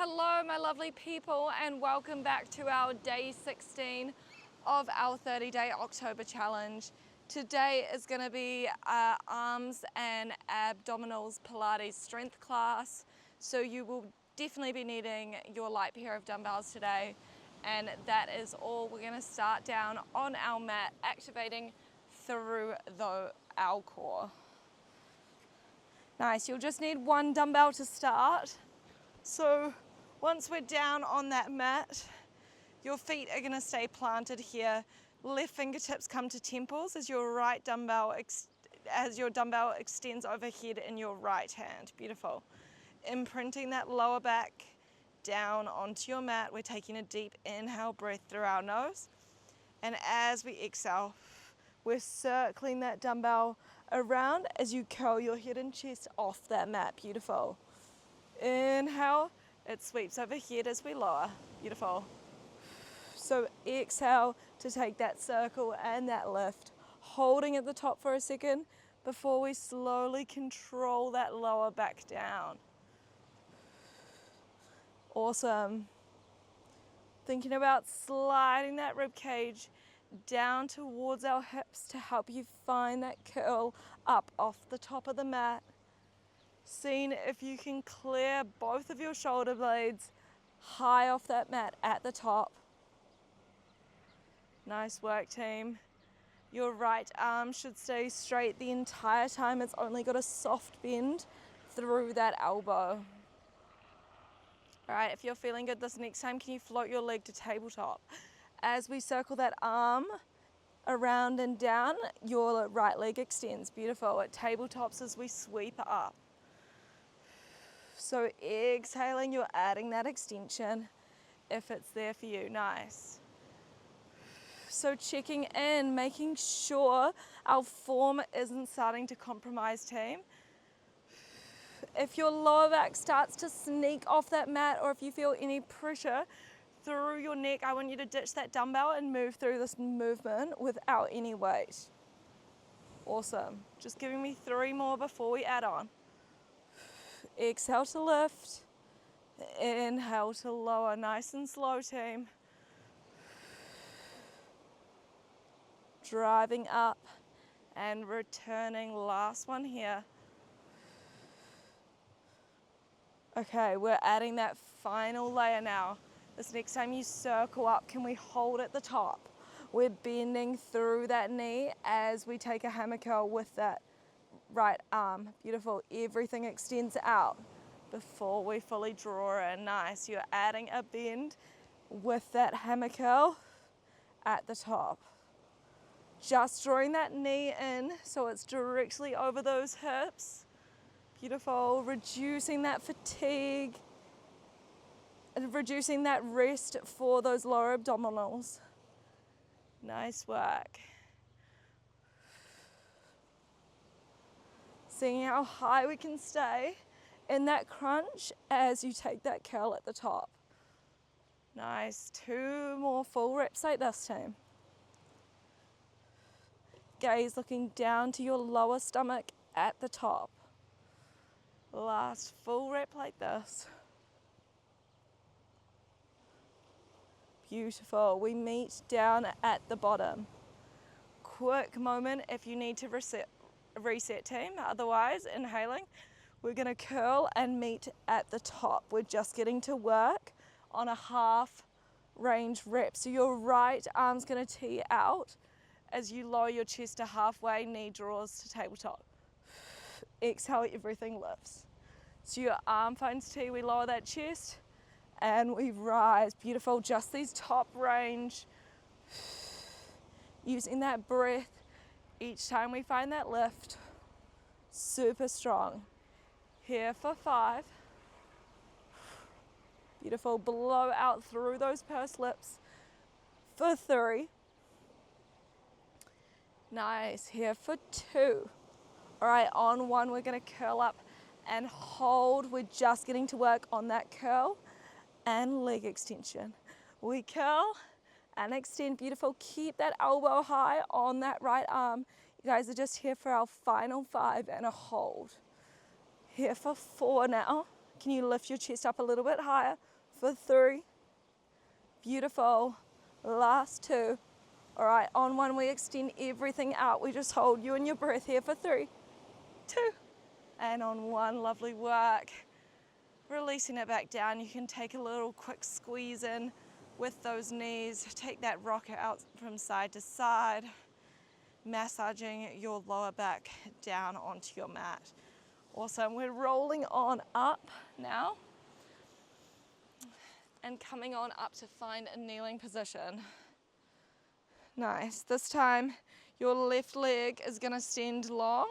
Hello my lovely people, and welcome back to our day 16 of our 30-day October challenge. Today is going to be arms and abdominals Pilates strength class, so you will definitely be needing your light pair of dumbbells today, and that is all. We're going to start down on our mat, activating through our core. Nice, you'll just need one dumbbell to start. So once we're down on that mat, your feet are going to stay planted here. Left fingertips come to temples as your dumbbell extends overhead in your right hand. Beautiful. Imprinting that lower back down onto your mat, we're taking a deep inhale breath through our nose. And as we exhale, we're circling that dumbbell around as you curl your head and chest off that mat. Beautiful. Inhale, it sweeps overhead as we lower. Beautiful. So exhale to take that circle and that lift, holding at the top for a second before we slowly control that lower back down. Awesome. Thinking about sliding that rib cage down towards our hips to help you find that curl up off the top of the mat. Seeing if you can clear both of your shoulder blades high off that mat at the top. Nice work, team. Your right arm should stay straight the entire time. It's only got a soft bend through that elbow. All right, if you're feeling good this next time, can you float your leg to tabletop? As we circle that arm around and down, your right leg extends. Beautiful. It tabletops as we sweep up. So exhaling, you're adding that extension if it's there for you. Nice. So checking in, making sure our form isn't starting to compromise, team. If your lower back starts to sneak off that mat, or if you feel any pressure through your neck, I want you to ditch that dumbbell and move through this movement without any weight. Awesome. Just giving me 3 more before we add on. Exhale to lift, inhale to lower, nice and slow, team. Driving up and returning, last one here. Okay, we're adding that final layer now. This next time you circle up, can we hold at the top? We're bending through that knee as we take a hammer curl with that right arm. Beautiful. Everything extends out before we fully draw in. Nice. You're adding a bend with that hammer curl at the top. Just drawing that knee in so it's directly over those hips. Beautiful. Reducing that fatigue and reducing that rest for those lower abdominals. Nice work. Seeing how high we can stay in that crunch as you take that curl at the top. Nice. 2 more full reps like this, team. Gaze looking down to your lower stomach at the top. Last full rep like this. Beautiful. We meet down at the bottom. Quick moment if you need to reset team, otherwise inhaling, we're going to curl and meet at the top. We're just getting to work on a half range rep. So your right arm's going to tee out as you lower your chest to halfway, knee draws to tabletop. Exhale, everything lifts. So your arm finds tee, we lower that chest and we rise. Beautiful. Just these top range, using that breath each time we find that lift. Super strong. Here for 5. Beautiful. Blow out through those pursed lips for 3. Nice. Here for 2. All right, on 1, we're going to curl up and hold. We're just getting to work on that curl and leg extension. We curl and extend. Beautiful. Keep that elbow high on that right arm. You guys are just here for our final 5 and a hold. Here for 4 now. Can you lift your chest up a little bit higher? for 3. Beautiful. Last 2. All right, on 1, we extend everything out. We just hold you and your breath here for 3, 2, and on 1, lovely work. Releasing it back down. You can take a little quick squeeze in with those knees. Take that rocker out from side to side, massaging your lower back down onto your mat. Awesome. We're rolling on up now and coming on up to find a kneeling position. Nice. This time your left leg is going to extend long,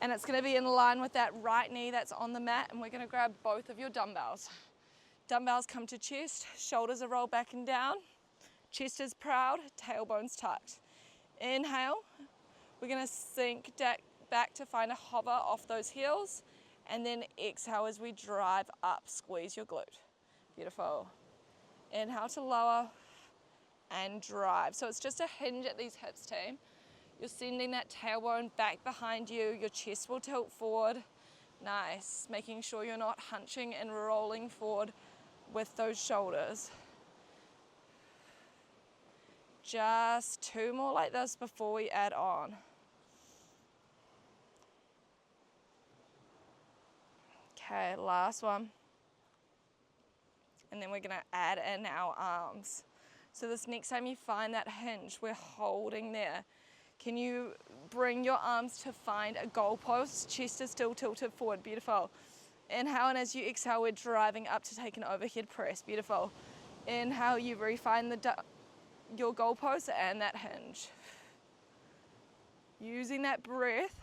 and it's going to be in line with that right knee that's on the mat, and we're going to grab both of your dumbbells. Dumbbells come to chest, shoulders are rolled back and down, chest is proud, tailbones tucked. Inhale, we're going to sink back to find a hover off those heels, and then exhale as we drive up, squeeze your glute. Beautiful. Inhale to lower and drive. So it's just a hinge at these hips, team. You're sending that tailbone back behind you. Your chest will tilt forward. Nice. Making sure you're not hunching and rolling forward with those shoulders. Just 2 more like this before we add on. Okay, last one. And then we're gonna add in our arms. So this next time you find that hinge, we're holding there. Can you bring your arms to find a goalpost? Chest is still tilted forward. Beautiful. Inhale, and as you exhale, we're driving up to take an overhead press. Beautiful. Inhale, you refine your goalpost and that hinge. Using that breath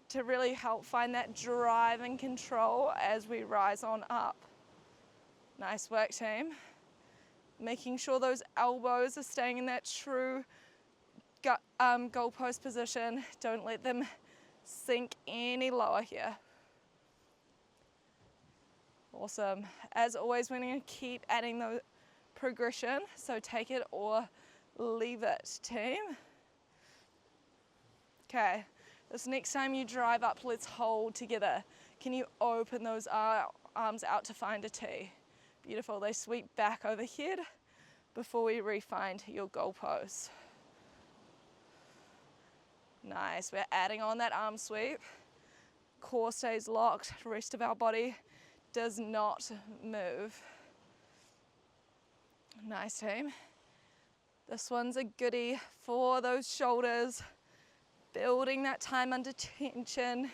to really help find that drive and control as we rise on up. Nice work, team. Making sure those elbows are staying in that true goalpost position. Don't let them sink any lower here. Awesome. As always, we're going to keep adding the progression, so take it or leave it, team. Okay, this next time you drive up, let's hold together. Can you open those arms out to find a T? Beautiful. They sweep back overhead before we re-find your goalpost. Nice. We're adding on that arm sweep. Core stays locked. The rest of our body does not move. Nice, team. This one's a goodie for those shoulders. Building that time under tension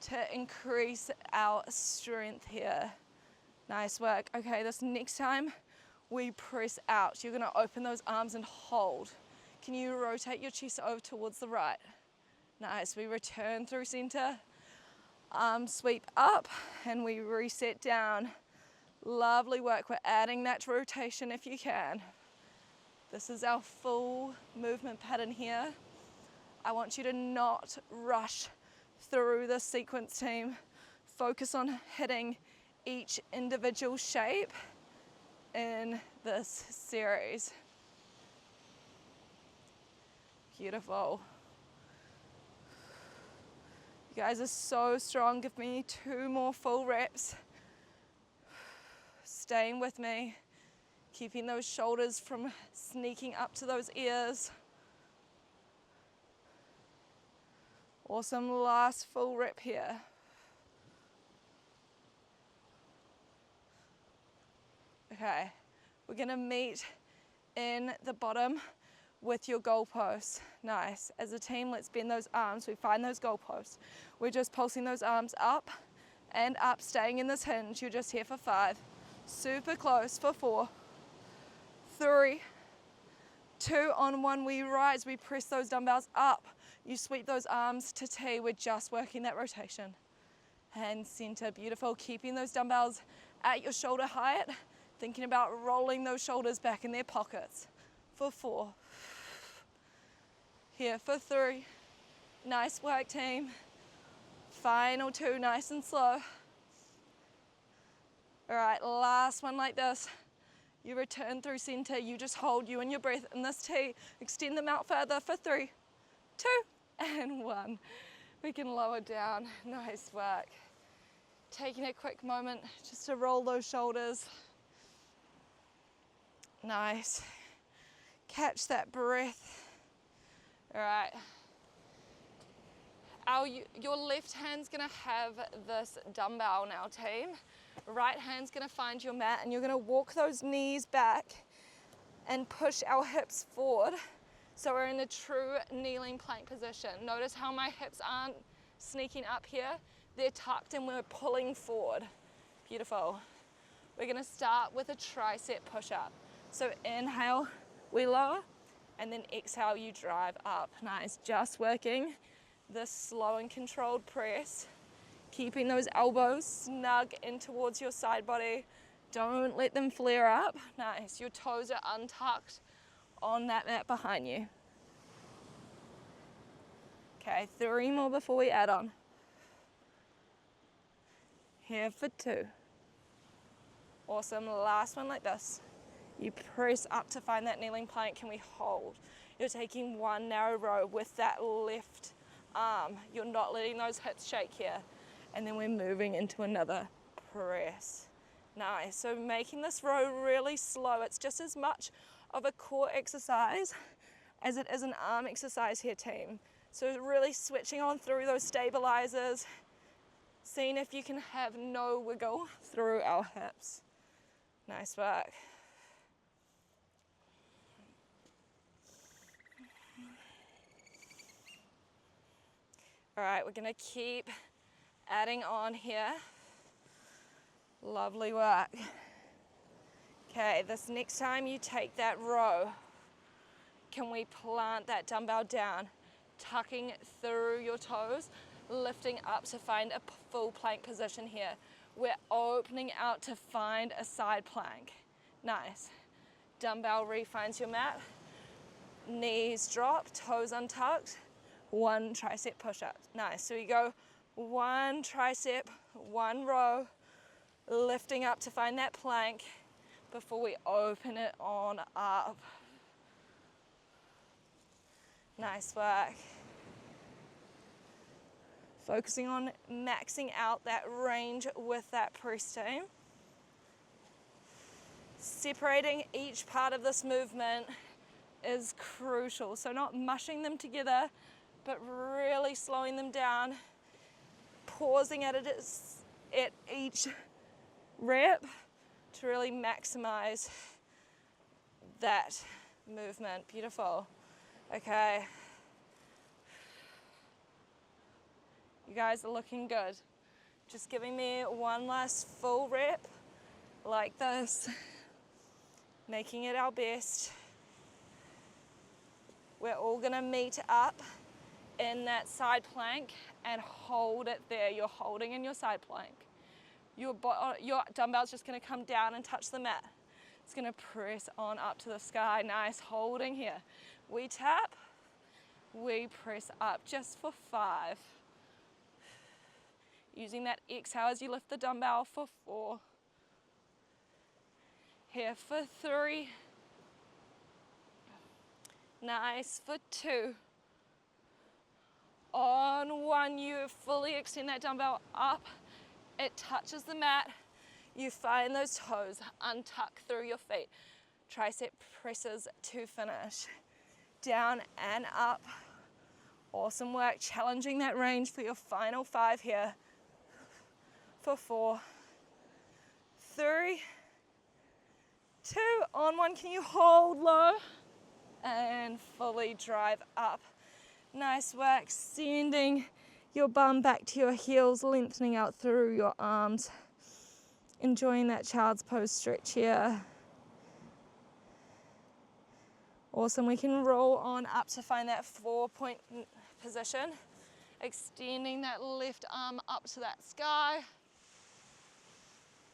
to increase our strength here. Nice work. Okay, this next time we press out. You're gonna open those arms and hold. Can you rotate your chest over towards the right? Nice. We return through center. Arm sweep up and we reset down. Lovely work. We're adding that rotation if you can. This is our full movement pattern here. I want you to not rush through this sequence, team. Focus on hitting each individual shape in this series. Beautiful. You guys are so strong. Give me 2 more full reps. Staying with me. Keeping those shoulders from sneaking up to those ears. Awesome. Last full rep here. Okay, we're gonna meet in the bottom with your goalposts. Nice. As a team, let's bend those arms. We find those goalposts. We're just pulsing those arms up and up, staying in this hinge. You're just here for 5. Super close for 4, 3, 2, on 1, we rise. We press those dumbbells up. You sweep those arms to T. We're just working that rotation. And center. Beautiful. Keeping those dumbbells at your shoulder height. Thinking about rolling those shoulders back in their pockets. For 4. Here for 3. Nice work, team. Final 2, nice and slow. All right, last one like this. You return through center. You just hold you and your breath in this T. Extend them out further for 3, 2, and 1. We can lower down. Nice work. Taking a quick moment just to roll those shoulders. Nice. Catch that breath. All right. Your left hand's gonna have this dumbbell now, team. Right hand's gonna find your mat, and you're gonna walk those knees back and push our hips forward. So we're in a true kneeling plank position. Notice how my hips aren't sneaking up here. They're tucked and we're pulling forward. Beautiful. We're gonna start with a tricep push-up. So inhale, we lower, and then exhale, you drive up. Nice, just working this slow and controlled press. Keeping those elbows snug in towards your side body. Don't let them flare up. Nice, your toes are untucked on that mat behind you. Okay, 3 more before we add on. Here for 2. Awesome, last one like this. You press up to find that kneeling plank. Can we hold? You're taking one narrow row with that left arm. You're not letting those hips shake here. And then we're moving into another press. Nice, so making this row really slow. It's just as much of a core exercise as it is an arm exercise here, team. So really switching on through those stabilizers, seeing if you can have no wiggle through our hips. Nice work. All right, we're gonna keep adding on here. Lovely work. Okay, this next time you take that row, can we plant that dumbbell down, tucking through your toes, lifting up to find a full plank position here. We're opening out to find a side plank. Nice. Dumbbell refines your mat. Knees drop, toes untucked. 1 tricep push-up. Nice. So you go 1 tricep, 1 row, lifting up to find that plank before we open it on up. Nice work. Focusing on maxing out that range with that press, team. Separating each part of this movement is crucial. So not mushing them together, but really slowing them down, pausing at each rep to really maximize that movement. Beautiful. Okay. You guys are looking good. Just giving me 1 last full rep like this, making it our best. We're all gonna meet up in that side plank and hold it there. You're holding in your side plank. Your dumbbell's just gonna come down and touch the mat. It's gonna press on up to the sky. Nice, holding here. We tap, we press up just for 5. Using that exhale as you lift the dumbbell for 4. Here for 3. Nice for 2. On 1, you fully extend that dumbbell up. It touches the mat. You find those toes, untuck through your feet. Tricep presses to finish. Down and up. Awesome work. Challenging that range for your final 5 here. For 4, 3, 2, on 1, can you hold low and fully drive up. Nice work, sending your bum back to your heels, lengthening out through your arms. Enjoying that child's pose stretch here. Awesome, we can roll on up to find that 4-point position. Extending that left arm up to that sky.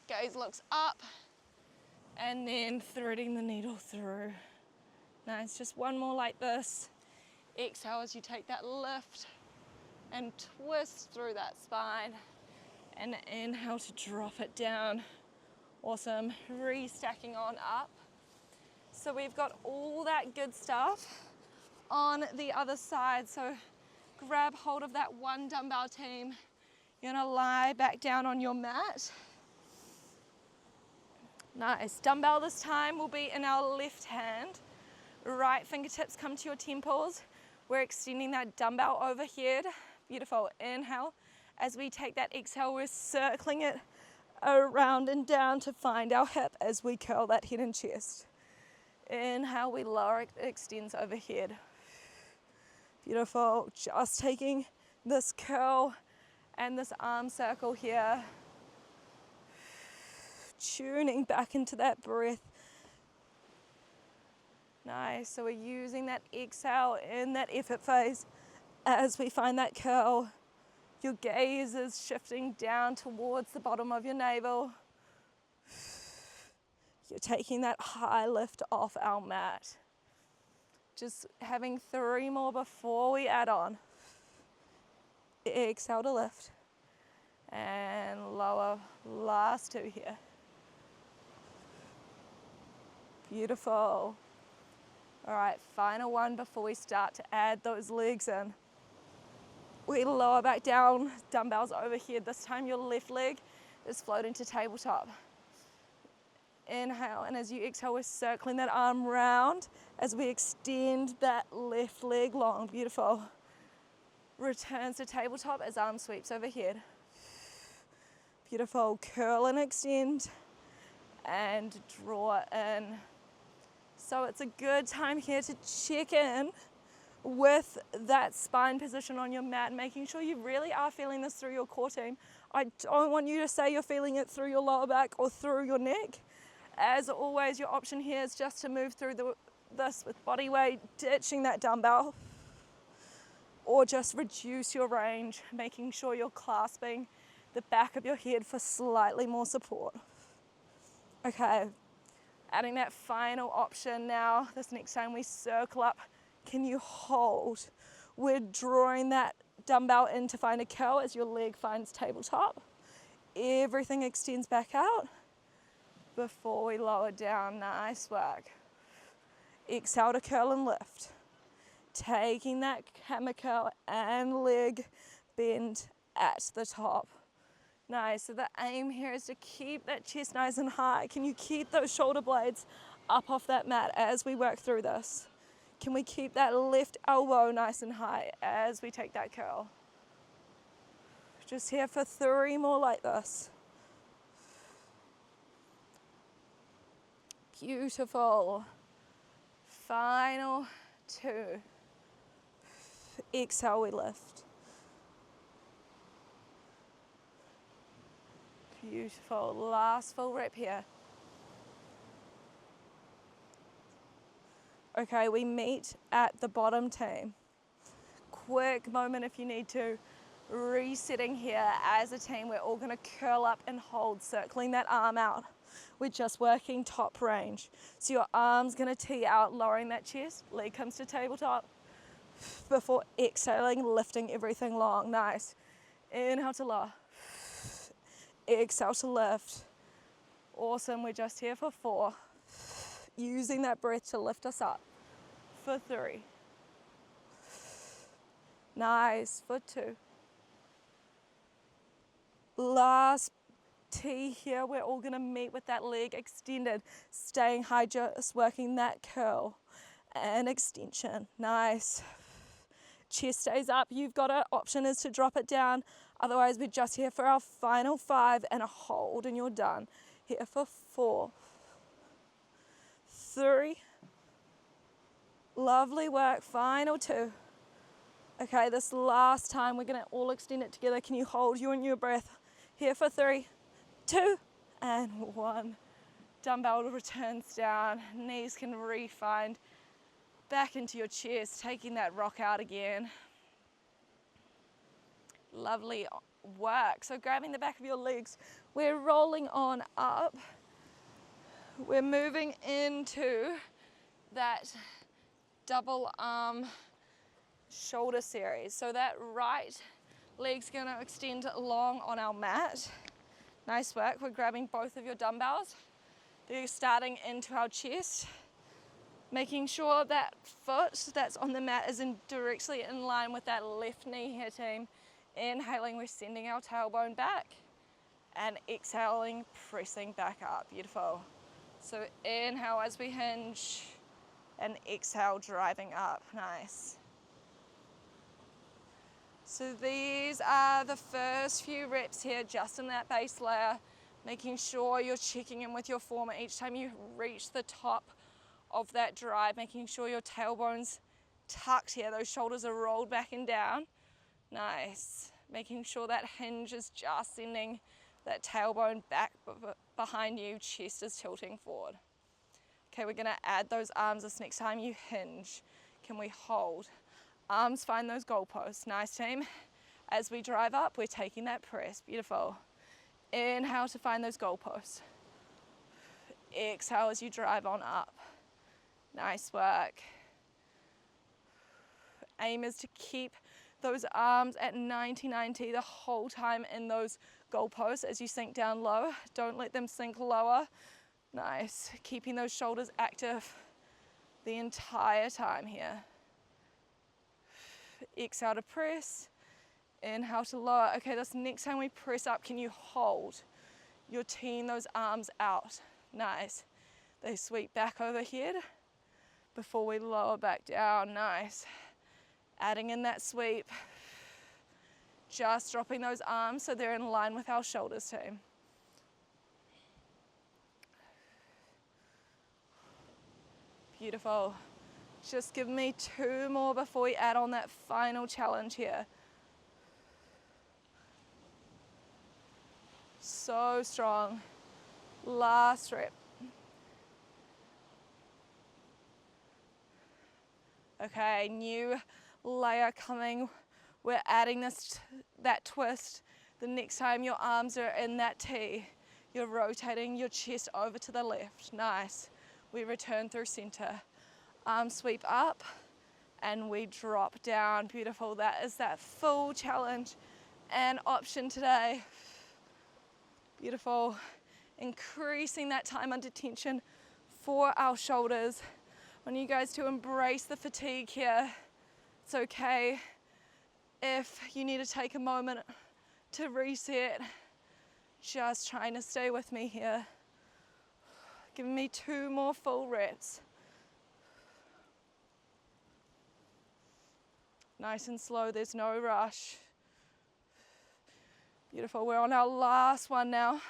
Gaze looks up, and then threading the needle through. Nice, just 1 more like this. Exhale as you take that lift and twist through that spine. And inhale to drop it down. Awesome, restacking on up. So we've got all that good stuff on the other side. So grab hold of that 1 dumbbell, team. You're gonna lie back down on your mat. Nice. Dumbbell this time will be in our left hand. Right fingertips come to your temples. We're extending that dumbbell overhead. Beautiful. Inhale. As we take that exhale, we're circling it around and down to find our hip as we curl that head and chest. Inhale, we lower, it extends overhead. Beautiful. Just taking this curl and this arm circle here. Tuning back into that breath. Nice. So we're using that exhale in that effort phase as we find that curl. Your gaze is shifting down towards the bottom of your navel. You're taking that high lift off our mat. Just having 3 more before we add on. Exhale to lift. And lower, last 2 here. Beautiful. All right, final one before we start to add those legs in. We lower back down, dumbbells overhead. This time your left leg is floating to tabletop. Inhale, and as you exhale, we're circling that arm round as we extend that left leg long. Beautiful. Returns to tabletop as arm sweeps overhead. Beautiful. Curl and extend and draw in. So it's a good time here to check in with that spine position on your mat, making sure you really are feeling this through your core team. I don't want you to say you're feeling it through your lower back or through your neck. As always, your option here is just to move through this with body weight, ditching that dumbbell, or just reduce your range, making sure you're clasping the back of your head for slightly more support. Okay, adding that final option now. This next time we circle up, can you hold? We're drawing that dumbbell in to find a curl as your leg finds tabletop. Everything extends back out before we lower down. Nice work. Exhale to curl and lift. Taking that hammer curl and leg bend at the top. Nice. So the aim here is to keep that chest nice and high. Can you keep those shoulder blades up off that mat as we work through this? Can we keep that left elbow nice and high as we take that curl? Just here for 3 more like this. Beautiful. Final 2. Exhale, we lift. Beautiful. Last full rep here. Okay, we meet at the bottom, team. Quick moment if you need to. Resetting here as a team. We're all going to curl up and hold, circling that arm out. We're just working top range. So your arm's going to tee out, lowering that chest. Leg comes to tabletop. Before exhaling, lifting everything long. Nice. Inhale to lower. Exhale to lift. Awesome. We're just here for 4. Using that breath to lift us up for 3. Nice. For 2. Last T here. We're all going to meet with that leg extended, staying high, just working that curl and extension. Nice. Chest stays up. You've got an option is to drop it down. Otherwise, we're just here for our final 5 and a hold and you're done. Here for 4. 3. Lovely work. Final 2. Okay, this last time we're going to all extend it together. Can you hold your breath? Here for 3, 2, and 1. Dumbbell returns down. Knees can re-find back into your chest, taking that rock out again. Lovely work. So grabbing the back of your legs, we're rolling on up. We're moving into that double arm shoulder series. So that right leg's going to extend long on our mat. Nice work. We're grabbing both of your dumbbells. They're starting into our chest. Making sure that foot that's on the mat is directly in line with that left knee here, team. Inhaling, we're sending our tailbone back. And exhaling, pressing back up. Beautiful. So inhale as we hinge, and exhale, driving up. Nice. So these are the first few reps here, just in that base layer, making sure you're checking in with your form each time you reach the top of that drive, making sure your tailbone's tucked here, those shoulders are rolled back and down. Nice. Making sure that hinge is just sending that tailbone back behind you, chest is tilting forward. Okay, we're gonna add those arms this next time you hinge. Can we hold? Arms find those goalposts. Nice, team. As we drive up, we're taking that press. Beautiful. Inhale to find those goalposts. Exhale as you drive on up. Nice work. Aim is to keep those arms at 90-90 the whole time in those goalposts as you sink down low. Don't let them sink lower. Nice. Keeping those shoulders active the entire time here. Exhale to press. Inhale to lower. Okay, this next time we press up, can you hold? You're teeing those arms out. Nice. They sweep back overhead before we lower back down. Nice. Adding in that sweep. Just dropping those arms so they're in line with our shoulders, team. Beautiful. Just give me 2 more before we add on that final challenge here. So strong. Last rep. Okay, new layer coming. We're adding that twist. The next time your arms are in that T, you're rotating your chest over to the left. Nice. We return through center. Arm sweep up and we drop down. Beautiful. That is that full challenge and option today. Beautiful. Increasing that time under tension for our shoulders. I want you guys to embrace the fatigue here. It's okay if you need to take a moment to reset. Just trying to stay with me here. Give me 2 more full reps. Nice and slow, there's no rush. Beautiful, we're on our last one now.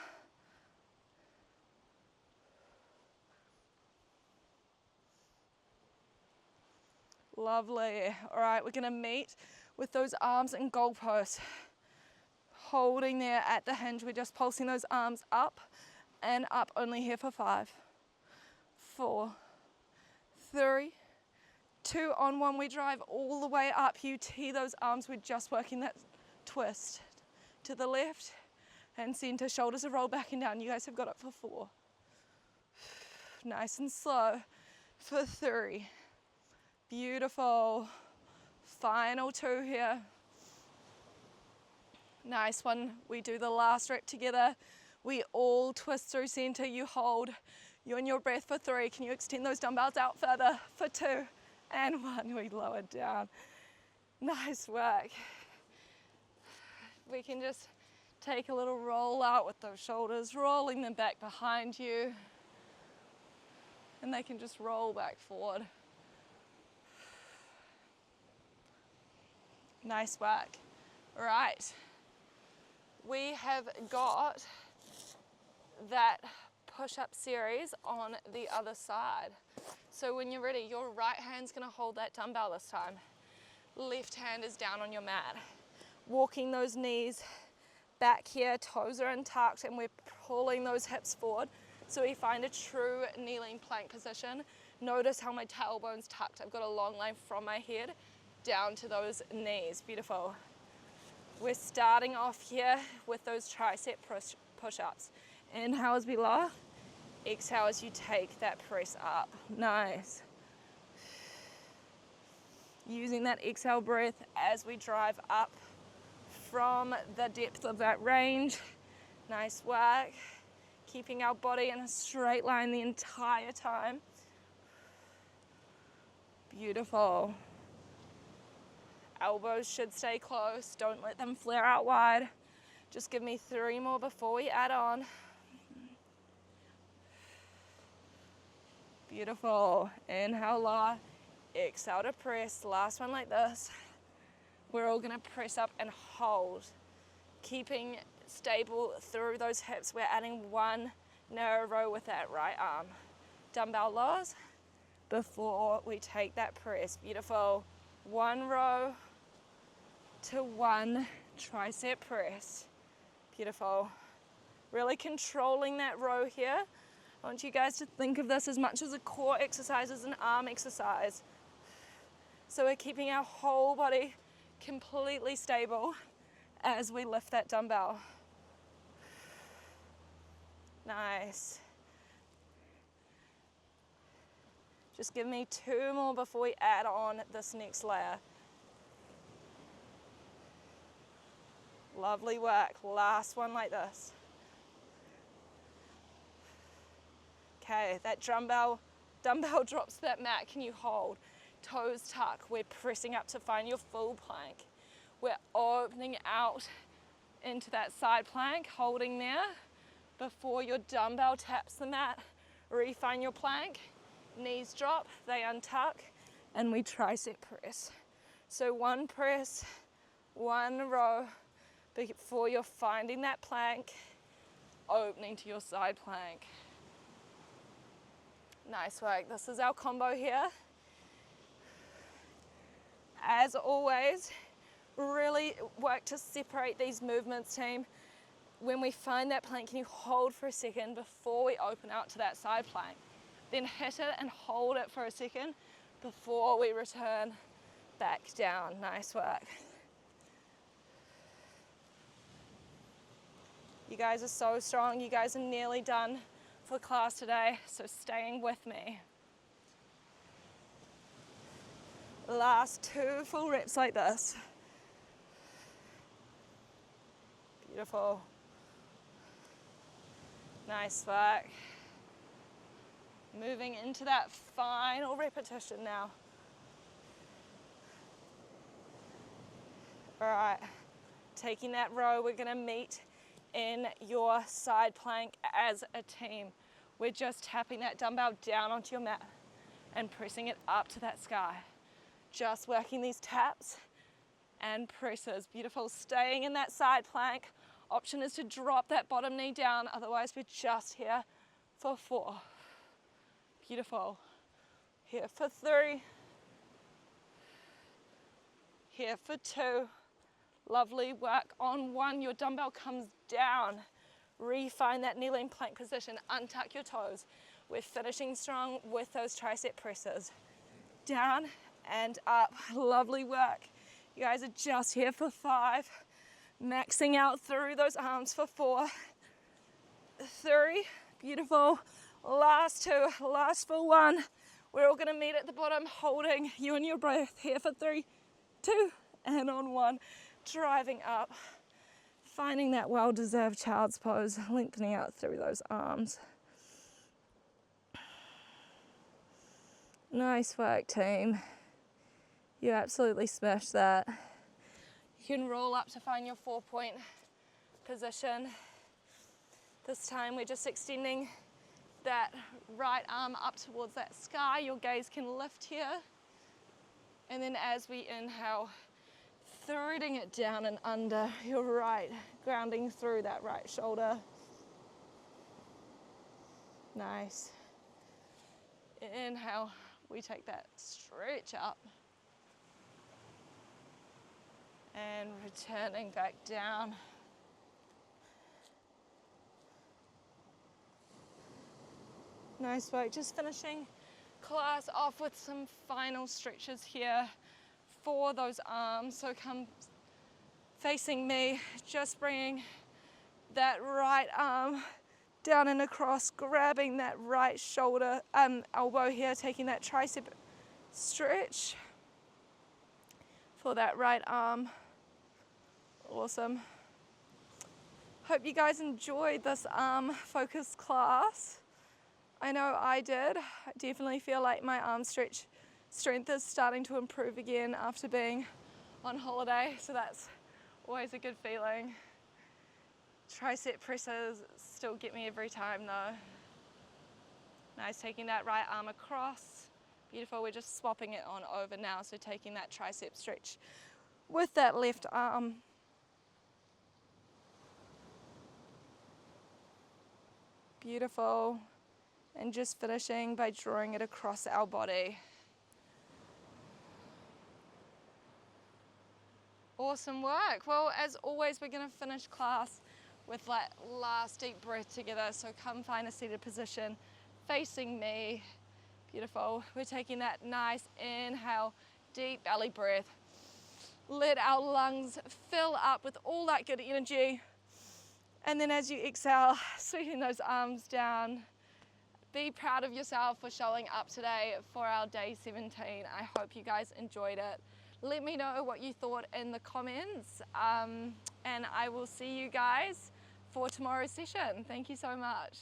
Lovely. All right, we're gonna meet with those arms and goalposts. Holding there at the hinge, we're just pulsing those arms up and up, only here for 5, 4, 3, 2, on 1, we drive all the way up. You tee those arms, we're just working that twist to the left and center. Shoulders are rolled back and down. You guys have got it for 4. Nice and slow for 3. Beautiful. Final 2 here. Nice one. We do the last rep together. We all twist through center. You hold. You and your breath for 3. Can you extend those dumbbells out further for 2 and 1? We lower down. Nice work. We can just take a little roll out with those shoulders, rolling them back behind you. And they can just roll back forward. Nice work. All right. We have got that push-up series on the other side. So when you're ready, your right hand's gonna hold that dumbbell this time. Left hand is down on your mat. Walking those knees back here, toes are untucked, and we're pulling those hips forward. So we find a true kneeling plank position. Notice how my tailbone's tucked. I've got a long line from my head down to those knees. Beautiful. We're starting off here with those tricep push-ups. Inhale as we lower. Exhale as you take that press up. Nice. Using that exhale breath as we drive up from the depth of that range. Nice work. Keeping our body in a straight line the entire time. Beautiful. Elbows should stay close. Don't let them flare out wide. Just give me 3 more before we add on. Beautiful. Inhale, lower. Exhale to press. Last one like this. We're all gonna press up and hold. Keeping stable through those hips. We're adding one narrow row with that right arm. Dumbbell lowers before we take that press. Beautiful. One row to one tricep press. Beautiful. Really controlling that row here. I want you guys to think of this as much as a core exercise as an arm exercise. So we're keeping our whole body completely stable as we lift that dumbbell. Nice. Just give me 2 more before we add on this next layer. Lovely work. Last one like this. Okay, that dumbbell drops to that mat. Can you hold? Toes tuck. We're pressing up to find your full plank. We're opening out into that side plank, holding there before your dumbbell taps the mat. Refine your plank. Knees drop, they untuck, and we tricep press. So one press, one row before you're finding that plank, opening to your side plank. Nice work. This is our combo here. As always, really work to separate these movements, team. When we find that plank, can you hold for a second before we open out to that side plank? Then hit it and hold it for a second before we return back down. Nice work. You guys are so strong. You guys are nearly done for class today, so staying with me. Last 2 full reps like this. Beautiful. Nice work. Moving into that final repetition now. All right, taking that row, we're gonna meet in your side plank as a team. We're just tapping that dumbbell down onto your mat and pressing it up to that sky. Just working these taps and presses. Beautiful, staying in that side plank. Option is to drop that bottom knee down, otherwise we're just here for 4. Beautiful. Here for 3. Here for 2. Lovely work on 1. Your dumbbell comes down. Refine that kneeling plank position. Untuck your toes. We're finishing strong with those tricep presses. Down and up. Lovely work. You guys are just here for 5. Maxing out through those arms for 4. 3. Beautiful. Last 2, last for 1. We're all gonna meet at the bottom, holding you and your breath. Here for 3, 2, and on 1. Driving up, finding that well-deserved child's pose, lengthening out through those arms. Nice work, team. You absolutely smashed that. You can roll up to find your 4-point position. This time we're just extending that right arm up towards that sky. Your gaze can lift here. And then as we inhale, threading it down and under your right, grounding through that right shoulder. Nice. Inhale, we take that stretch up. And returning back down. Nice work. Just finishing class off with some final stretches here for those arms. So come facing me, just bringing that right arm down and across, grabbing that right shoulder, elbow here, taking that tricep stretch for that right arm. Awesome. Hope you guys enjoyed this arm focused class. I know I did. I definitely feel like my arm strength is starting to improve again after being on holiday, so that's always a good feeling. Tricep presses still get me every time though. Nice, taking that right arm across. Beautiful, we're just swapping it on over now, so taking that tricep stretch with that left arm. Beautiful. And just finishing by drawing it across our body. Awesome work. Well, as always, we're going to finish class with that last deep breath together. So come find a seated position facing me. Beautiful. We're taking that nice inhale, deep belly breath. Let our lungs fill up with all that good energy. And then as you exhale, sweeping those arms down. Be proud of yourself for showing up today for our day 17. I hope you guys enjoyed it. Let me know what you thought in the comments. And I will see you guys for tomorrow's session. Thank you so much.